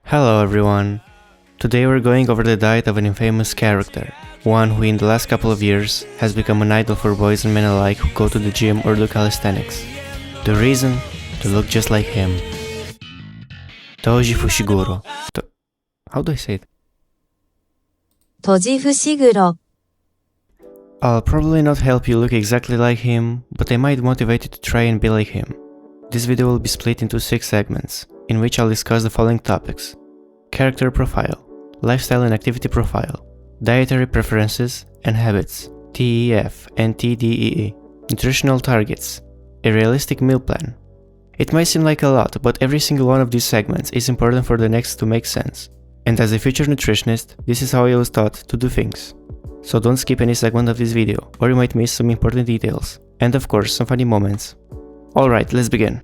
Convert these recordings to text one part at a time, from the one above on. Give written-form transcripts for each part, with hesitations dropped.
Hello everyone! Today we're going over the diet of an infamous character, one who in the last couple of years has become an idol for boys and men alike who go to the gym or do calisthenics. The reason? To look just like him. Toji Fushiguro. How do I say it? Toji Fushiguro. I'll probably not help you look exactly like him, but I might motivate you to try and be like him. This video will be split into 6 segments, in which I'll discuss the following topics: character profile, lifestyle and activity profile, dietary preferences and habits, TEF and TDEE, nutritional targets, a realistic meal plan. It might seem like a lot, but every single one of these segments is important for the next to make sense. And as a future nutritionist, this is how I was taught to do things. So don't skip any segment of this video, or you might miss some important details, and of course some funny moments. Alright, let's begin.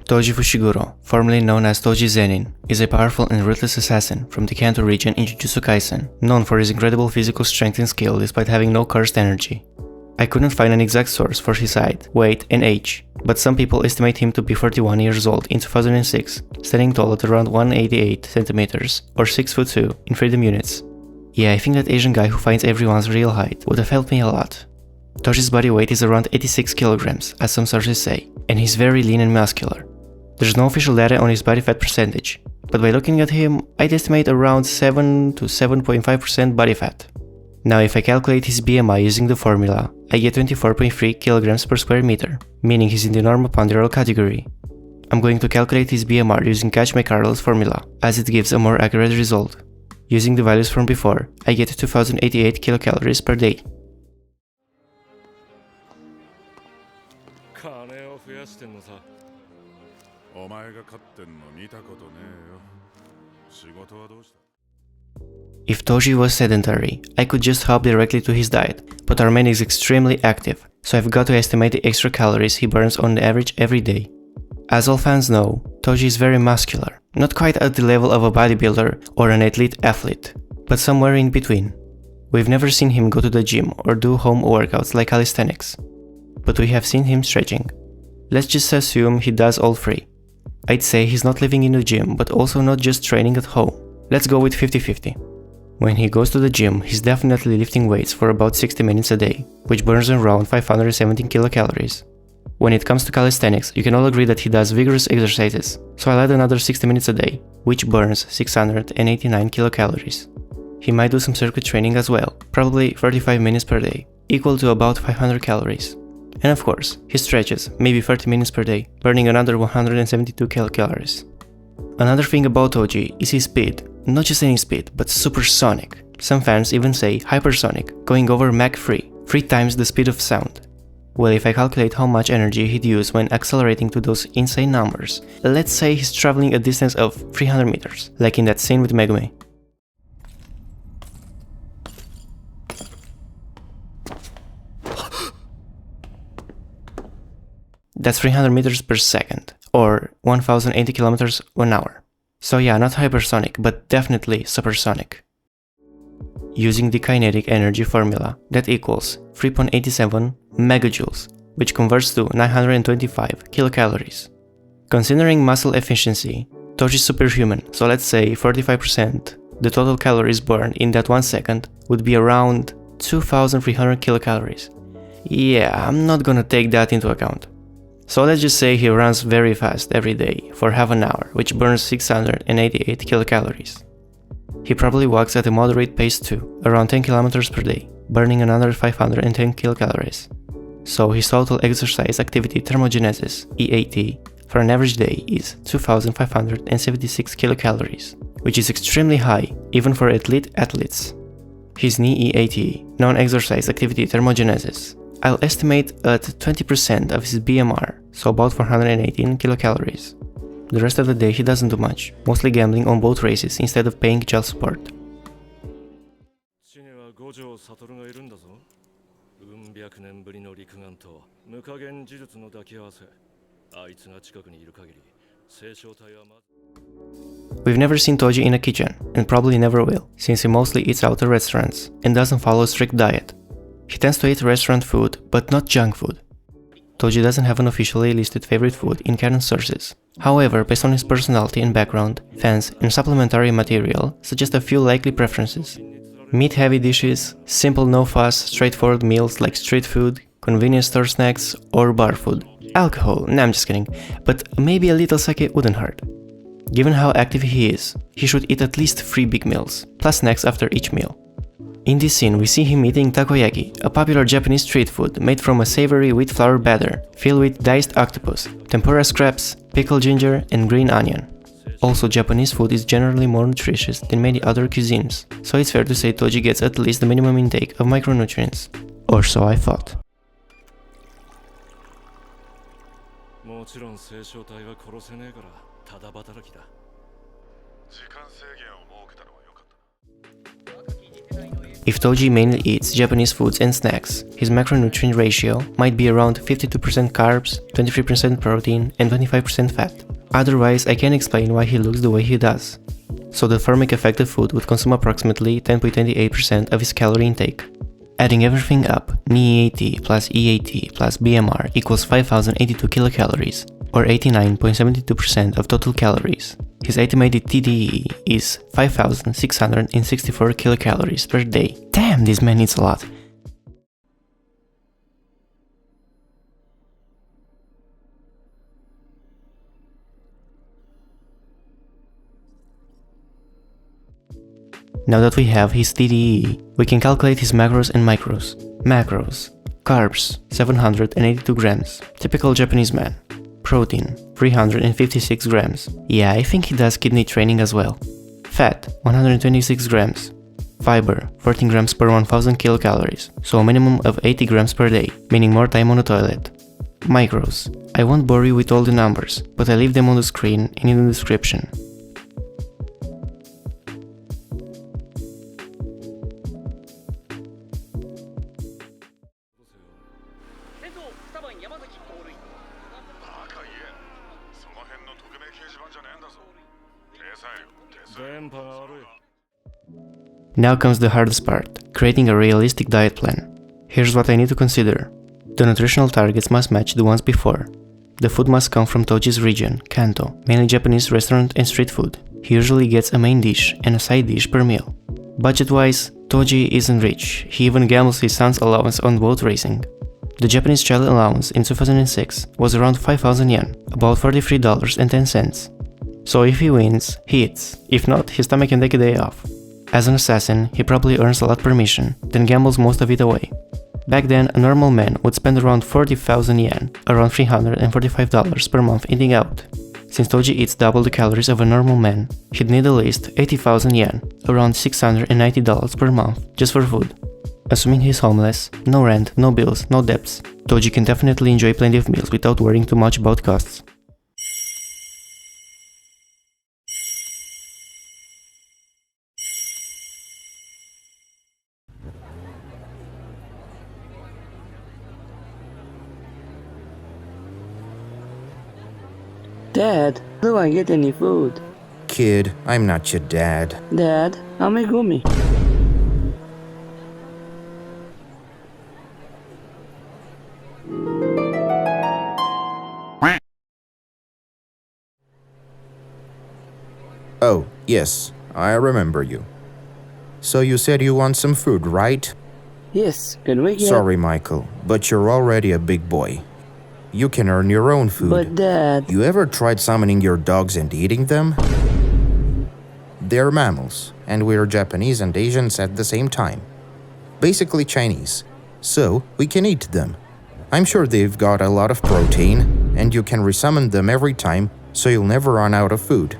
Toji Fushiguro, formerly known as Toji Zenin, is a powerful and ruthless assassin from the Kanto region in Jujutsu Kaisen, known for his incredible physical strength and skill despite having no cursed energy. I couldn't find an exact source for his height, weight and age, but some people estimate him to be 41 years old in 2006, standing tall at around 188 cm or 6'2" in freedom units. Yeah, I think that Asian guy who finds everyone's real height would have helped me a lot. Toji's body weight is around 86 kilograms, as some sources say, and he's very lean and muscular. There's no official data on his body fat percentage, but by looking at him, I'd estimate around 7 to 7.5% body fat. Now if I calculate his BMI using the formula, I get 24.3 kilograms per square meter, meaning he's in the normal ponderal category. I'm going to calculate his BMR using Catch-McCardell's formula, as it gives a more accurate result. Using the values from before, I get 2088 kilocalories per day. If Toji was sedentary, I could just hop directly to his diet, but our man is extremely active, so I've got to estimate the extra calories he burns on average every day. As all fans know, Toji is very muscular, not quite at the level of a bodybuilder or an elite athlete, but somewhere in between. We've never seen him go to the gym or do home workouts like calisthenics, but we have seen him stretching. Let's just assume he does all three. I'd say he's not living in the gym, but also not just training at home. Let's go with 50-50. When he goes to the gym, he's definitely lifting weights for about 60 minutes a day, which burns around 517 kilocalories. When it comes to calisthenics, you can all agree that he does vigorous exercises, so I'll add another 60 minutes a day, which burns 689 kilocalories. He might do some circuit training as well, probably 35 minutes per day, equal to about 500 calories. And of course, he stretches, maybe 30 minutes per day, burning another 172 kilocalories. Another thing about Toji is his speed. Not just any speed, but supersonic. Some fans even say hypersonic, going over Mach 3, 3 times the speed of sound. Well, if I calculate how much energy he'd use when accelerating to those insane numbers, let's say he's traveling a distance of 300 meters, like in that scene with Megumi. That's 300 meters per second, or 1080 kilometers an hour. So yeah, not hypersonic, but definitely supersonic. Using the kinetic energy formula, that equals 3.87 megajoules, which converts to 925 kilocalories. Considering muscle efficiency, Toji's superhuman, so let's say 45%, the total calories burned in that 1 second would be around 2300 kilocalories. Yeah, I'm not gonna take that into account. So let's just say he runs very fast every day for half an hour, which burns 688 kilocalories. He probably walks at a moderate pace too, around 10 kilometers per day, burning another 510 kilocalories. So his total exercise activity thermogenesis, EAT, for an average day is 2576 kilocalories, which is extremely high even for elite athletes. His NEAT, non-exercise activity thermogenesis, I'll estimate at 20% of his BMR, so about 418 kilocalories. The rest of the day he doesn't do much, mostly gambling on boat races instead of paying child support. We've never seen Toji in a kitchen, and probably never will, since he mostly eats out at restaurants and doesn't follow a strict diet. He tends to eat restaurant food, but not junk food. Toji doesn't have an officially listed favorite food in canon sources. However, based on his personality and background, fans and supplementary material suggest a few likely preferences. Meat-heavy dishes, simple no-fuss, straightforward meals like street food, convenience store snacks, or bar food. Alcohol, nah, I'm just kidding, but maybe a little sake wouldn't hurt. Given how active he is, he should eat at least 3 big meals, plus snacks after each meal. In this scene, we see him eating takoyaki, a popular Japanese street food made from a savory wheat flour batter, filled with diced octopus, tempura scraps, pickled ginger, and green onion. Also, Japanese food is generally more nutritious than many other cuisines, so it's fair to say Toji gets at least the minimum intake of micronutrients. Or so I thought. If Toji mainly eats Japanese foods and snacks, his macronutrient ratio might be around 52% carbs, 23% protein, and 25% fat. Otherwise, I can't explain why he looks the way he does. So the thermic effect of food would consume approximately 10.28% of his calorie intake. Adding everything up, NEAT plus EAT plus BMR equals 5082 kilocalories, or 89.72% of total calories. His estimated TDEE is 5664 kilocalories per day. Damn, this man eats a lot. Now that we have his TDEE, we can calculate his macros and micros. Macros: carbs, 782 grams, typical Japanese man. Protein, 356 grams. Yeah, I think he does kidney training as well. Fat, 126 grams. Fiber, 14 grams per 1000 kilocalories, so a minimum of 80 grams per day, meaning more time on the toilet. Micros. I won't bore you with all the numbers, but I leave them on the screen and in the description. Now comes the hardest part, creating a realistic diet plan. Here's what I need to consider. The nutritional targets must match the ones before. The food must come from Toji's region, Kanto, mainly Japanese restaurant and street food. He usually gets a main dish and a side dish per meal. Budget-wise, Toji isn't rich, he even gambles his son's allowance on boat racing. The Japanese child allowance in 2006 was around 5,000 yen, about $43.10. So if he wins, he eats, if not, his stomach can take a day off. As an assassin, he probably earns a lot per mission, then gambles most of it away. Back then, a normal man would spend around 40,000 yen, around $345 per month eating out. Since Toji eats double the calories of a normal man, he'd need at least 80,000 yen, around $690 per month, just for food. Assuming he's homeless, no rent, no bills, no debts, Toji can definitely enjoy plenty of meals without worrying too much about costs. Dad, do I get any food? Kid, I'm not your dad. Dad, amigumi. Oh, yes, I remember you. So you said you want some food, right? Yes, can we get... Sorry, Michael, but you're already a big boy. You can earn your own food. But Dad... You ever tried summoning your dogs and eating them? They're mammals, and we're Japanese and Asians at the same time. Basically Chinese, so we can eat them. I'm sure they've got a lot of protein, and you can resummon them every time, so you'll never run out of food.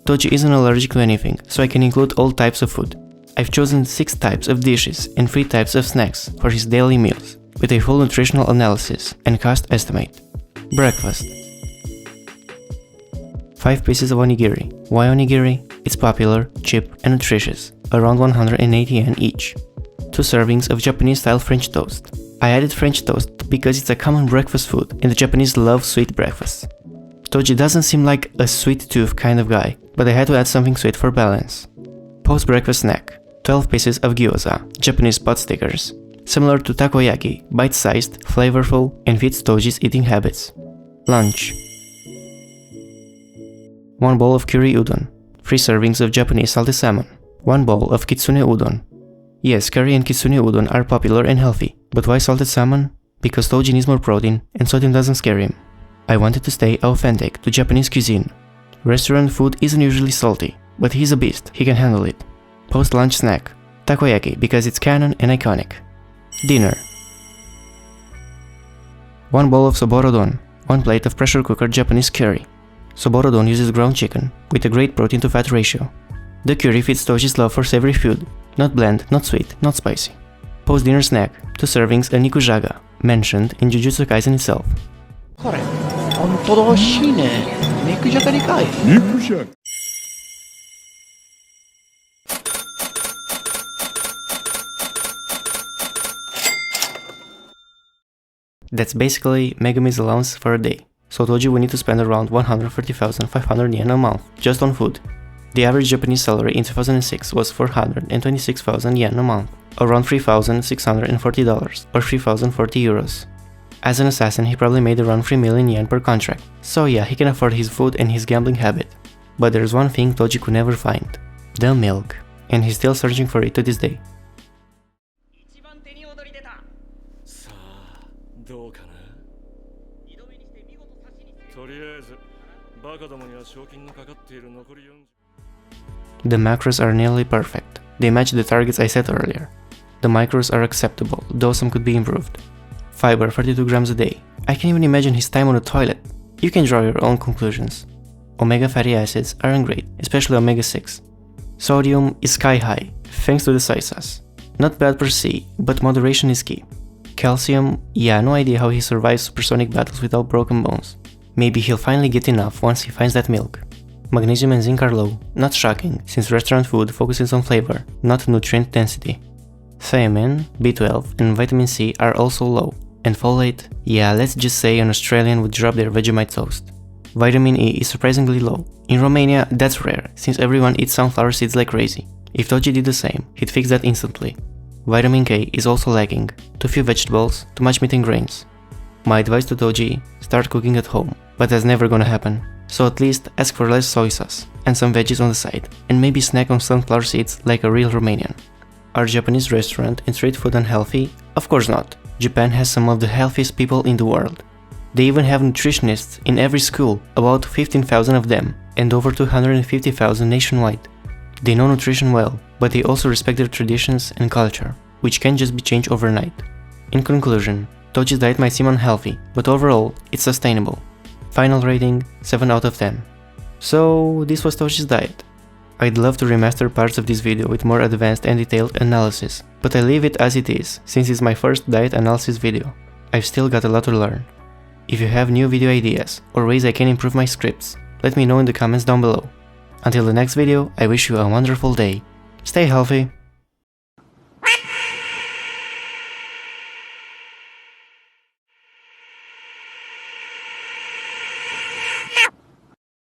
Toji isn't allergic to anything, so I can include all types of food. I've chosen 6 types of dishes and 3 types of snacks for his daily meals, with a full nutritional analysis and cost estimate. Breakfast. 5 pieces of onigiri. Why onigiri? It's popular, cheap and nutritious, around 180 yen each. 2 servings of Japanese-style French toast. I added French toast because it's a common breakfast food and the Japanese love sweet breakfasts. Toji doesn't seem like a sweet tooth kind of guy, but I had to add something sweet for balance. Post-breakfast snack. 12 pieces of gyoza, Japanese pot stickers. Similar to takoyaki, bite-sized, flavorful, and fits Toji's eating habits. Lunch. 1 bowl of curry udon. 3 servings of Japanese salted salmon. 1 bowl of kitsune udon. Yes, curry and kitsune udon are popular and healthy, but why salted salmon? Because Toji needs more protein and sodium doesn't scare him. I wanted to stay authentic to Japanese cuisine. Restaurant food isn't usually salty, but he's a beast, he can handle it. Post-lunch snack. Takoyaki because it's canon and iconic. Dinner. 1 bowl of soborodon. 1 plate of pressure cooker Japanese curry. Soborodon uses ground chicken, with a great protein to fat ratio. The curry fits Toji's love for savory food. Not bland, not sweet, not spicy. Post-dinner snack. 2 servings of nikujaga, mentioned in Jujutsu Kaisen itself. That's basically Megumi's allowance for a day, so Toji will need to spend around 130,500 yen a month just on food. The average Japanese salary in 2006 was 426,000 yen a month, around $3,640 or 3,040 euros. As an assassin, he probably made around 3 million yen per contract, so yeah, he can afford his food and his gambling habit. But there's one thing Toji could never find: the milk, and he's still searching for it to this day. The macros are nearly perfect. They match the targets I set earlier. The micros are acceptable, though some could be improved. Fiber 32 grams a day. I can even imagine his time on the toilet. You can draw your own conclusions. Omega fatty acids aren't great, especially omega-6. Sodium is sky high, thanks to the soy sauce. Not bad per se, but moderation is key. Calcium, yeah, no idea how he survives supersonic battles without broken bones. Maybe he'll finally get enough once he finds that milk. Magnesium and zinc are low, not shocking, since restaurant food focuses on flavor, not nutrient density. Thiamine, B12 and vitamin C are also low, and folate, yeah, let's just say an Australian would drop their Vegemite toast. Vitamin E is surprisingly low. In Romania, that's rare, since everyone eats sunflower seeds like crazy. If Toji did the same, he'd fix that instantly. Vitamin K is also lacking, too few vegetables, too much meat and grains. My advice to Toji, start cooking at home, but that's never gonna happen. So at least ask for less soy sauce, and some veggies on the side, and maybe snack on sunflower seeds like a real Romanian. Are Japanese restaurant and street food unhealthy? Of course not. Japan has some of the healthiest people in the world. They even have nutritionists in every school, about 15,000 of them, and over 250,000 nationwide. They know nutrition well, but they also respect their traditions and culture, which can't just be changed overnight. In conclusion, Toji's diet might seem unhealthy, but overall, it's sustainable. Final rating, 7 out of 10. So, this was Toji's diet. I'd love to remaster parts of this video with more advanced and detailed analysis, but I leave it as it is, since it's my first diet analysis video. I've still got a lot to learn. If you have new video ideas, or ways I can improve my scripts, let me know in the comments down below. Until the next video, I wish you a wonderful day. Stay healthy!